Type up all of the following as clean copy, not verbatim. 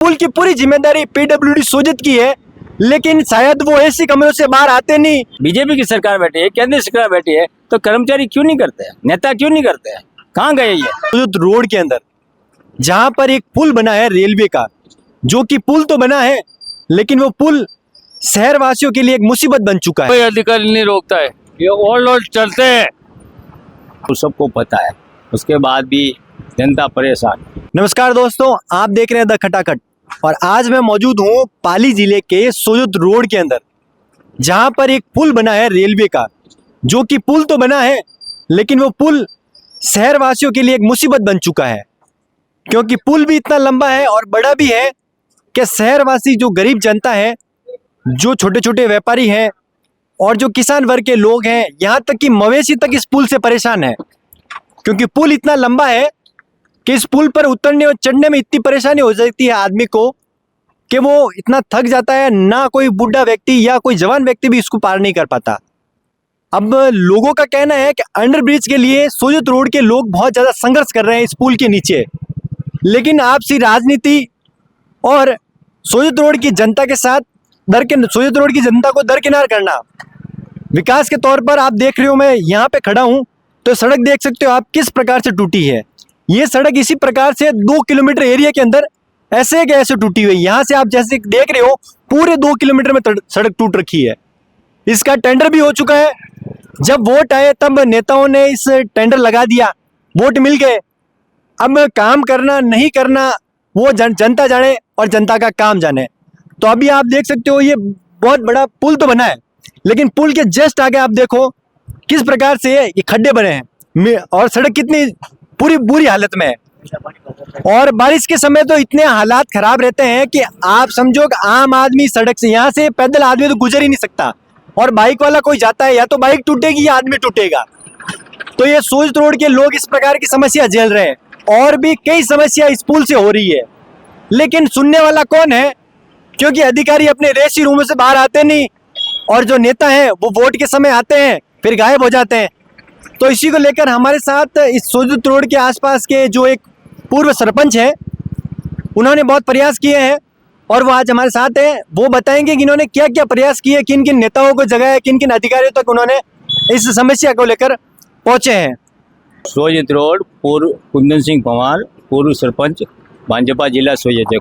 पुल की पूरी जिम्मेदारी पीडब्ल्यूडी सोजत की है, लेकिन शायद वो ऐसी कमरों से बाहर आते नहीं। बीजेपी की सरकार बैठी है, केंद्र सरकार बैठी है, तो कर्मचारी क्यों नहीं करते हैं, नेता क्यों नहीं करते हैं, कहाँ गए ये? सोजत रोड के अंदर जहां पर एक पुल बना है रेलवे का, जो कि पुल तो बना है लेकिन वो पुल शहर वासियों के लिए एक मुसीबत बन चुका है। कोई अधिकारी नहीं रोकता है, ये ओवरलोड चलते हैं। तो सबको पता है, उसके बाद भी जनता परेशान। नमस्कार दोस्तों, आप देख रहे हैं द खटाखट और आज मैं मौजूद हूँ पाली जिले के सोजत रोड के अंदर, जहां पर एक पुल बना है रेलवे का, जो कि पुल तो बना है लेकिन वो पुल शहर वासियों के लिए एक मुसीबत बन चुका है, क्योंकि पुल भी इतना लंबा है और बड़ा भी है कि शहरवासी जो गरीब जनता है, जो छोटे छोटे व्यापारी हैं और जो किसान वर्ग के लोग हैं, यहाँ तक कि मवेशी तक इस पुल से परेशान है, क्योंकि पुल इतना लंबा है कि इस पुल पर उतरने और चढ़ने में इतनी परेशानी हो जाती है आदमी को कि वो इतना थक जाता है, ना कोई बूढ़ा व्यक्ति या कोई जवान व्यक्ति भी इसको पार नहीं कर पाता। अब लोगों का कहना है कि अंडरब्रिज के लिए सोजत रोड के लोग बहुत ज़्यादा संघर्ष कर रहे हैं इस पुल के नीचे, लेकिन आपसी राजनीति और सोजत रोड की जनता के साथ सोजत रोड की जनता को दरकिनार करना। विकास के तौर पर आप देख रहे हो, मैं यहाँ पे खड़ा हूँ तो सड़क देख सकते हो आप किस प्रकार से टूटी है। ये सड़क इसी प्रकार से 2 किलोमीटर एरिया के अंदर ऐसे के ऐसे टूटी हुई। यहाँ से आप जैसे देख रहे हो पूरे 2 किलोमीटर में सड़क टूट रखी है। इसका टेंडर भी हो चुका है। जब वोट आए तब नेताओं ने इस टेंडर लगा दिया, वोट मिल गए। अब काम करना नहीं करना वो जनता जाने और जनता का काम जाने। तो अभी आप देख सकते हो ये बहुत बड़ा पुल तो बना है, लेकिन पुल के जस्ट आगे आप देखो किस प्रकार से ये खड्डे बने हैं और सड़क कितनी पूरी बुरी हालत में है। और बारिश के समय तो इतने हालात खराब रहते हैं कि आप समझो कि आम आदमी सड़क से, यहाँ से पैदल आदमी तो गुजर ही नहीं सकता, और बाइक वाला कोई जाता है या तो बाइक टूटेगी या आदमी टूटेगा। तो ये सोजत रोड के लोग इस प्रकार की समस्या झेल रहे हैं और भी कई समस्या इस पुल से हो रही है, लेकिन सुनने वाला कौन है? क्योंकि अधिकारी अपने रेसी रूमों से बाहर आते नहीं और जो नेता हैं वो वोट के समय आते हैं फिर गायब हो जाते हैं। तो इसी को लेकर हमारे साथ इस सोजत रोड के आसपास के जो एक पूर्व सरपंच हैं, उन्होंने बहुत प्रयास किए हैं और वो आज हमारे साथ हैं। वो बताएंगे कि इन्होंने क्या क्या प्रयास किए, किन किन नेताओं को जगाया, किन किन अधिकारियों तक उन्होंने इस समस्या को लेकर पहुंचे हैं। सोजत रोड, पूर्व कुंदन सिंह पंवार, पूर्व सरपंच, भाजपा जिला सोजत।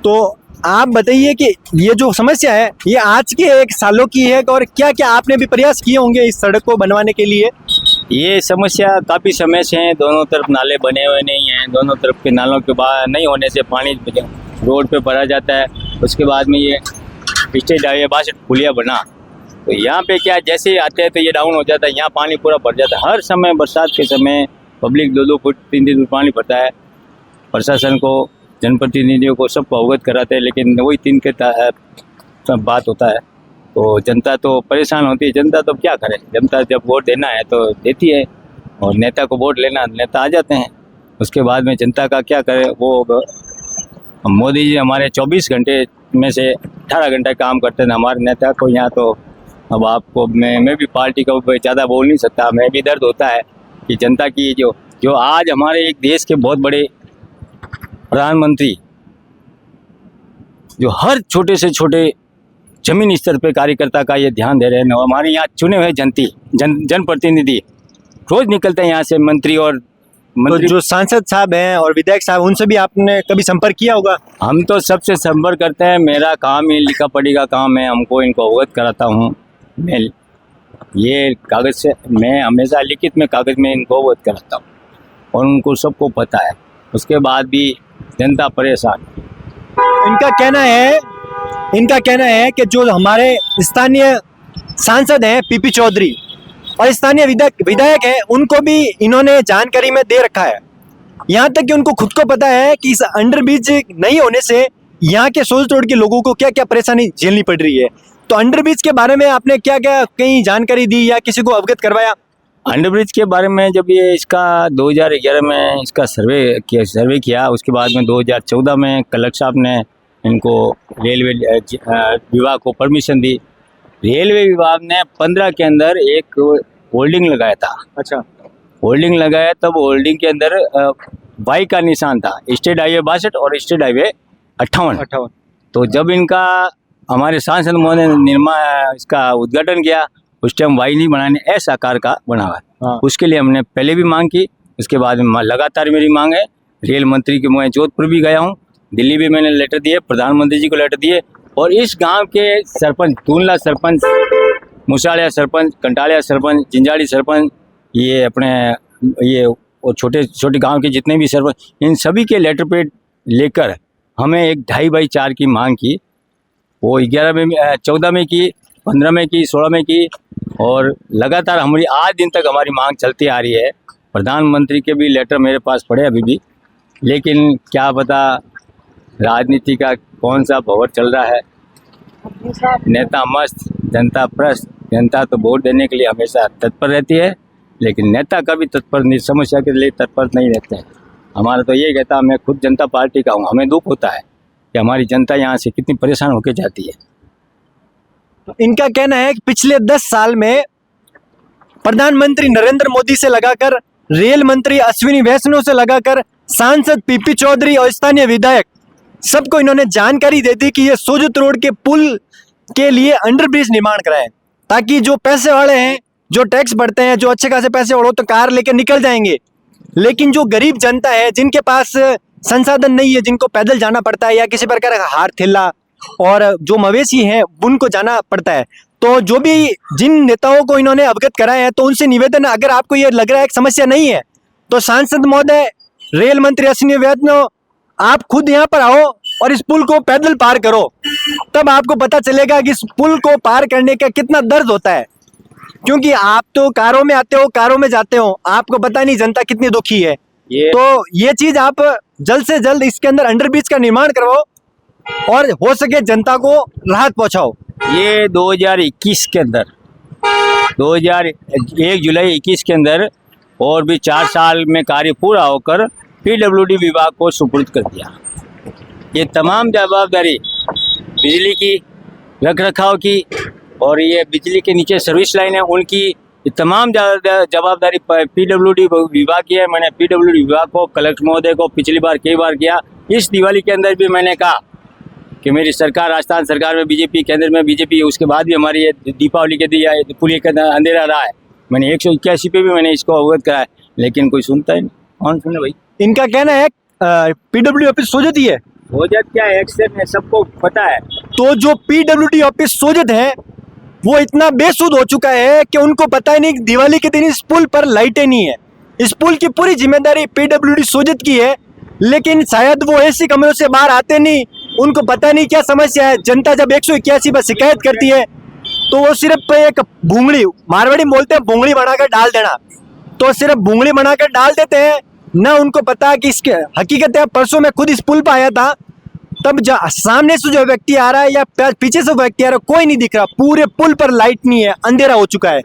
तो आप बताइए कि ये जो समस्या है ये आज के 1 सालों की है और क्या क्या आपने भी प्रयास किए होंगे इस सड़क को बनवाने के लिए? ये समस्या काफ़ी समय से है। दोनों तरफ नाले बने हुए नहीं हैं, दोनों तरफ के नालों के बाहर नहीं होने से पानी रोड पे भरा जाता है। उसके बाद में ये पिछले 62 पुलिया बना, तो यहाँ पे क्या जैसे ही आते हैं तो ये डाउन हो जाता है, यहाँ पानी पूरा भर जाता है। हर समय बरसात के समय पब्लिक 2-2 फुट 3-3 फुट पानी भरता है। प्रशासन को, जनप्रतिनिधियों को सबको अवगत कराते हैं, लेकिन वही 3 के सब बात होता है। तो जनता तो परेशान होती है। जनता तो क्या करे, जनता जब वोट देना है तो देती है और नेता को वोट लेना, नेता आ जाते हैं। उसके बाद में जनता का क्या करे? वो मोदी जी हमारे 24 घंटे में से 18 घंटे काम करते हैं हमारे नेता को यहाँ। तो अब आपको मैं भी पार्टी को ज़्यादा बोल नहीं सकता। मैं भी दर्द होता है कि जनता की जो आज हमारे एक देश के बहुत बड़े प्रधानमंत्री जो हर छोटे से छोटे जमीनी स्तर पे कार्यकर्ता का ये ध्यान दे रहे हैं। हमारे यहाँ चुने हुए जनप्रतिनिधि रोज निकलते हैं यहाँ से, मंत्री और तो जो सांसद साहब हैं और विधायक साहब, उनसे भी आपने कभी संपर्क किया होगा? हम तो सबसे संपर्क करते हैं। मेरा काम ही लिखा पढ़ी का काम है, हमको इनको अवगत कराता हूँ। मैं ये कागज़ से, मैं हमेशा लिखित में कागज़ में इनको अवगत कराता हूँ और उनको सबको पता है। उसके बाद भी जनता परेशान। इनका कहना है कि जो हमारे स्थानीय सांसद हैं पीपी चौधरी और स्थानीय विधायक हैं, उनको भी इन्होंने जानकारी में दे रखा है। यहाँ तक कि उनको खुद को पता है कि इस अंडरब्रिज नहीं होने से यहाँ के सोजत रोड के लोगों को क्या क्या परेशानी झेलनी पड़ रही है। तो अंडरब्रिज के बारे में आपने क्या क्या कहीं जानकारी दी या किसी को अवगत करवाया? अंडरब्रिज के बारे में जब ये इसका 2011 में इसका सर्वे किया, उसके बाद में 2014 में कलेक्टर साहब ने इनको रेलवे विभाग को परमिशन दी। रेलवे विभाग ने 15 के अंदर एक होल्डिंग लगाया था। अच्छा, होल्डिंग लगाया, तब होल्डिंग के अंदर वाई का निशान था, स्टेट हाईवे 62 और स्टेट हाईवे 58। तो जब इनका हमारे सांसद महोदय ने इसका उद्घाटन किया, उस टाइम वाई नहीं बनाने ऐसा आकार का बना हुआ है। हाँ। उसके लिए हमने पहले भी मांग की, उसके बाद लगातार मेरी मांग है। रेल मंत्री के मैं जोधपुर भी गया हूँ, दिल्ली भी मैंने लेटर दिए, प्रधानमंत्री जी को लेटर दिए। और इस गांव के सरपंच, दूनला सरपंच, मुसाड़िया सरपंच, कंटालिया सरपंच, जिंजाड़ी सरपंच, ये अपने ये और छोटे छोटे गांव के जितने भी सरपंच, इन सभी के लेटर पे लेकर हमें एक 2.5x4 की मांग की। वो 11 में 14 में की, 15 में की, 16 में की, और लगातार हमारी आज दिन तक हमारी मांग चलती आ रही है। प्रधानमंत्री के भी लेटर मेरे पास पड़े अभी भी, लेकिन क्या पता राजनीति का कौन सा भंवर चल रहा है। नेता मस्त, जनता प्रस्त। जनता तो वोट देने के लिए हमेशा तत्पर रहती है, लेकिन नेता कभी तत्पर नहीं, समस्या के लिए तत्पर नहीं रहते हैं। हमारा तो ये कहता, मैं खुद जनता पार्टी का हूँ, हमें दुख होता है कि हमारी जनता यहाँ से कितनी परेशान होकर जाती है। इनका कहना है कि पिछले 10 साल में प्रधानमंत्री नरेंद्र मोदी से लगाकर रेल मंत्री अश्विनी वैष्णव से लगाकर सांसद पीपी चौधरी और स्थानीय विधायक सबको इन्होंने जानकारी दे दी कि ये सोजत रोड के पुल के लिए अंडरब्रिज निर्माण कराएं, ताकि जो पैसे वाले हैं, जो टैक्स भरते हैं, जो अच्छे खासे पैसे वाले तो कार लेकर निकल जाएंगे, लेकिन जो गरीब जनता है, जिनके पास संसाधन नहीं है, जिनको पैदल जाना पड़ता है या किसी प्रकार का हाथ थैला, और जो मवेशी हैं उनको जाना पड़ता है। तो जो भी जिन नेताओं को इन्होंने अवगत कराया है, तो उनसे निवेदन है, अगर आपको ये लग रहा है कि समस्या नहीं है, तो सांसद महोदय, रेल मंत्री अश्विनी वैष्णव, आप खुद यहाँ पर आओ और इस पुल को पैदल पार करो, तब आपको पता चलेगा कि इस पुल को पार करने का कितना दर्द होता है। क्योंकि आप तो कारों में आते हो, कारों में जाते हो, आपको पता नहीं जनता कितनी दुखी है। तो ये चीज आप जल्द से जल्द इसके अंदर अंडरब्रिज का निर्माण करवाओ और हो सके जनता को राहत पहुंचाओ। ये 2021 के अंदर, 1 जुलाई 21 के अंदर, और भी 4 साल में कार्य पूरा होकर PWD विभाग को सुपुर्द कर दिया। ये तमाम जवाबदारी बिजली की, रख रखाव की, और ये बिजली के नीचे सर्विस लाइन है उनकी, ये तमाम जवाबदारी PWD विभाग की है। मैंने PWD विभाग को, कलेक्टर महोदय को पिछली बार कई बार किया। इस दिवाली के अंदर भी मैंने कहा कि मेरी सरकार, राजस्थान सरकार में बीजेपी, केंद्र में बीजेपी, उसके बाद भी हमारी ये दीपावली के दिन पुलिस का अंधेरा रहा है। मैंने 181 पे भी मैंने इसको अवगत कराया, लेकिन कोई सुनता ही नहीं। कौन सुने भाई? इनका कहना है PWD ऑफिस सोजत ही है। सोजत क्या है, एक्शन है, सबको पता है। तो जो PWD ऑफिस सोजत है वो इतना बेसुध हो चुका है कि उनको पता ही नहीं कि दिवाली के दिन इस पुल पर लाइटें नहीं है। इस पुल की पूरी जिम्मेदारी PWD सोजत की है, लेकिन शायद वो ऐसी कमरों से बाहर आते नहीं, उनको पता नहीं क्या समस्या है। जनता जब 181 पर शिकायत करती है तो वो सिर्फ एक भूंगड़ी, मारवाड़ी में बोलते हैं भूंगड़ी बनाकर डाल देना, तो सिर्फ भूंगड़ी बनाकर डाल देते हैं ना। उनको पता कि इसके हकीकत है। परसों मैं खुद इस पुल पर आया था, तब सामने से जो व्यक्ति आ रहा है या पीछे से व्यक्ति आ रहा है, कोई नहीं दिख रहा। पूरे पुल पर लाइट नहीं है, अंधेरा हो चुका है,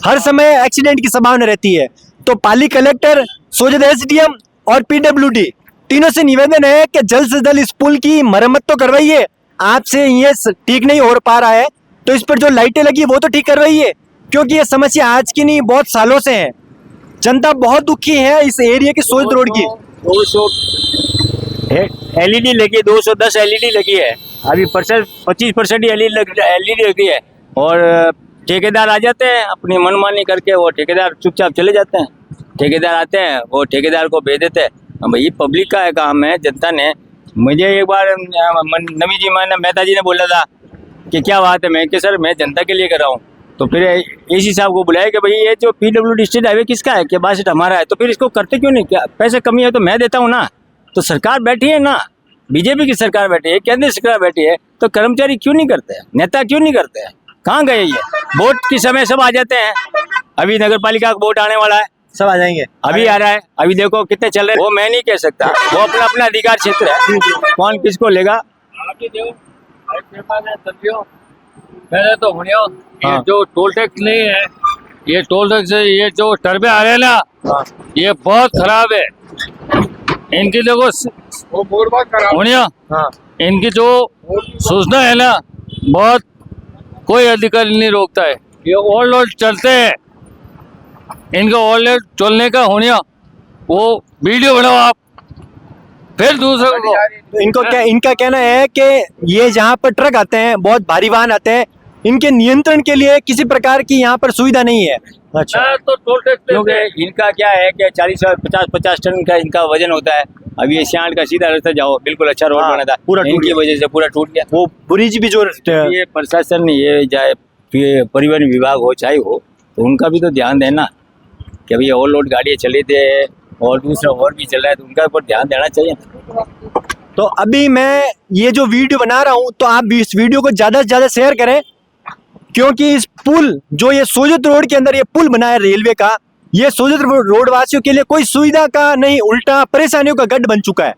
हर समय एक्सीडेंट की संभावना रहती है। तो पाली कलेक्टर, सोजत SDM और PWD तीनों से निवेदन है कि जल्द से जल्द इस पुल की मरम्मत तो करवाइए। आपसे ये ठीक नहीं हो पा रहा है तो इस पर जो लाइटें लगी वो तो ठीक करवाइए, क्योंकि ये समस्या आज की नहीं, बहुत सालों से है। जनता बहुत दुखी है इस एरिया की, सोजत रोड की। 200 LED लगी, 210 LED लगी है अभी, 25% ही LED लगी है। और ठेकेदार आ जाते हैं अपनी मनमानी करके, वो ठेकेदार चुपचाप चले जाते हैं। ठेकेदार आते हैं, वो ठेकेदार को भेज देते हैं। भाई पब्लिक का काम है, जनता ने। मुझे एक बार नवी जी मेहता जी ने बोला था कि क्या बात है, मैं कि सर मैं जनता के लिए कर रहा हूँ। तो फिर AC साहब को बुलाया कि भाई ये जो PWD स्टेट हाईवे किसका है, कि 62 हमारा है, तो फिर इसको करते क्यों नहीं? क्या पैसे कमी है तो मैं देता हूँ ना। तो सरकार बैठी है ना, बीजेपी की सरकार बैठी है, केंद्र सरकार बैठी है, तो कर्मचारी क्यों नहीं करते हैं, नेता क्यों नहीं करते हैं? कहाँ गए ये? वोट के समय सब आ जाते हैं। अभी नगर पालिका का वोट आने वाला है, सब आ जाएंगे, अभी आ रहा है। अभी देखो कितने चल रहे हैं, वो मैं नहीं कह सकता, वो अपना अपना अधिकार क्षेत्र है, कौन किसको लेगा। मैंने तो सुनियो, ये जो टोल टैक्स नहीं है, ये टोल टैक्स, ये जो टर्बे आ रहे हैं ना, ये बहुत खराब है। इनकी देखो सुनियो, इनकी जो सूचना है ना, बहुत कोई अधिकारी नहीं रोकता है। ये ओवरलोड चलते हैं, इनका ओवरलोड चलने का होनिया वो वीडियो बनाओ आप, फिर दूसरे को तो इनका कहना है कि ये जहाँ पर ट्रक आते हैं, बहुत भारी वाहन आते हैं, इनके नियंत्रण के लिए किसी प्रकार की यहाँ पर सुविधा नहीं है। अच्छा, तो टोल टैक्स क्योंकि इनका क्या है कि 40 और 50 टन का इनका वजन होता है। अब ये सियाड़ का सीधा रास्ता जाओ, बिल्कुल अच्छा रोड हाँ, बना था, पूरा टूट इनकी गया। वजह से पूरा टूट गया। वो ब्रिज भी जो ये प्रशासन, ये चाहे फिर परिवहन विभाग हो चाहे हो, तो उनका भी तो ध्यान देना कि अभी ओवरलोड गाड़ियाँ चले थे और दूसरा और भी चल रहा है, तो उनका ऊपर ध्यान देना चाहिए। तो अभी मैं ये जो वीडियो बना रहा हूँ, तो आप भी इस वीडियो को ज्यादा से ज्यादा शेयर करें, क्योंकि इस पुल जो ये सोजत रोड के अंदर ये पुल बना है रेलवे का, ये सोजत रोड वासियों के लिए कोई सुविधा का नहीं, उल्टा परेशानियों का गढ़ बन चुका है।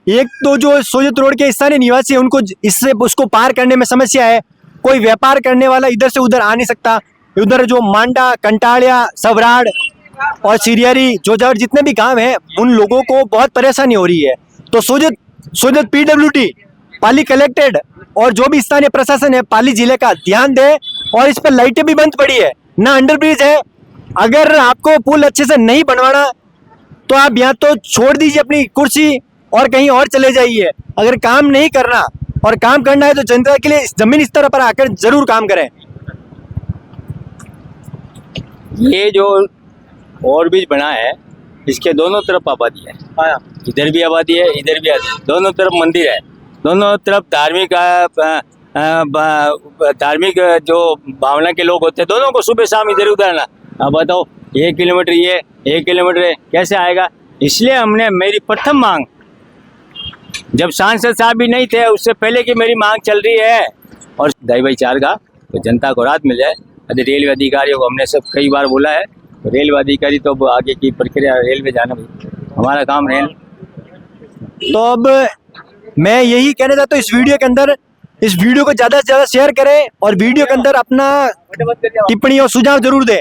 एक तो जो सोजत रोड के स्थानीय निवासी है, उनको इससे उसको पार करने में समस्या है। कोई व्यापार करने वाला इधर से उधर आ नहीं सकता। उधर जो मांडा, कंटाड़िया, सवराड़ और सिरियरी, जोजावर जितने भी गांव हैं, उन लोगों को बहुत परेशानी हो रही है। तो सोजत PWD, पाली कलेक्टेड और जो भी स्थानीय प्रशासन है पाली जिले का, ध्यान दे। और इस पर लाइटें भी बंद पड़ी है, ना अंडरब्रिज है। अगर आपको पुल अच्छे से नहीं बनवाना तो आप या तो छोड़ दीजिए अपनी कुर्सी और कहीं और चले जाइए। अगर काम नहीं करना और काम करना है तो जनता के लिए जमीन स्तर पर आकर जरूर काम करें। ये जो ओवरब्रिज बना है, इसके दोनों तरफ आबादी है, इधर भी आबादी है, इधर भी आबादी है, दोनों तरफ मंदिर है, दोनों तरफ धार्मिक जो भावना के लोग होते हैं, दोनों को सुबह शाम इधर उधर आना। अब बताओ 1 किलोमीटर ये 1 किलोमीटर कैसे आएगा? इसलिए हमने, मेरी प्रथम मांग, जब सांसद साहब भी नहीं थे उससे पहले की मेरी मांग चल रही है, और 2.5/4 का तो जनता को राहत मिल जाए। यदि रेलवे अधिकारियों को हमने सब कई बार बोला है, तो रेलवे अधिकारी तो अब आगे की प्रक्रिया, रेलवे जाना हमारा काम रेल। तो अब मैं यही कहना चाहता हूँ इस वीडियो के अंदर, इस वीडियो को ज्यादा से ज्यादा शेयर करें और वीडियो के अंदर अपना टिप्पणी और सुझाव जरूर दें,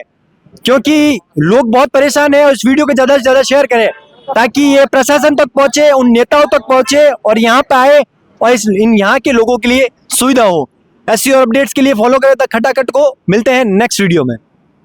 क्योंकि लोग बहुत परेशान है। और इस वीडियो को ज्यादा से ज्यादा शेयर करें ताकि ये प्रशासन तक पहुंचे, उन नेताओं तक पहुंचे और यहाँ पे आए और इन यहाँ के लोगों के लिए सुविधा हो। ऐसी और अपडेट्स के लिए फॉलो करें द खटाखट को। मिलते हैं नेक्स्ट वीडियो में।